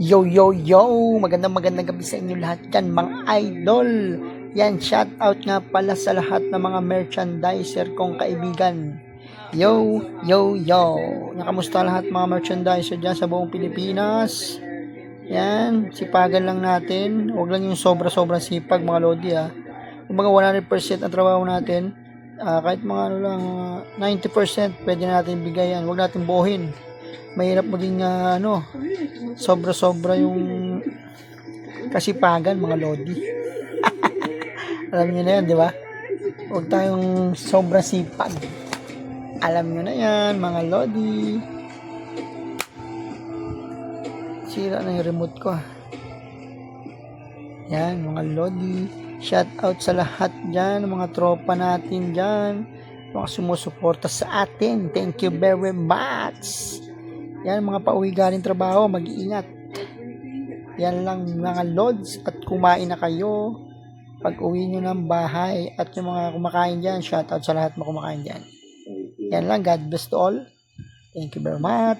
Yo, yo, yo! Magandang gabi sa inyo lahat yan, mga idol. Yan, shout out nga pala sa lahat ng mga merchandiser kong kaibigan. Yo, yo, yo! Nakamusta lahat mga merchandiser dyan sa buong Pilipinas? Yan, sipagan lang natin. Huwag lang yung sobra-sobra sipag mga lodi Kumbaga 100% ang trabaho natin. Kahit mga ano lang, 90% pwede natin bigay yan. Huwag natin buuhin. Mahirap maging sobra-sobra yung kasipagan mga lodi. Alam niyo na yan, di ba? Huwag tayong sobra sipag. Alam niyo na yan, mga lodi. Sira na yung remote ko. Yan, mga lodi. Shout out sa lahat dyan, mga tropa natin dyan, mga sumusuporta sa atin. Thank you very much. Yan, mga pauwi galing trabaho, mag-iingat. Yan lang mga lods, at kumain na kayo pag uwi nyo ng bahay. At yung mga kumakain dyan, shout out sa lahat mga kumakain dyan. Yan lang, God bless to all. Thank you very much.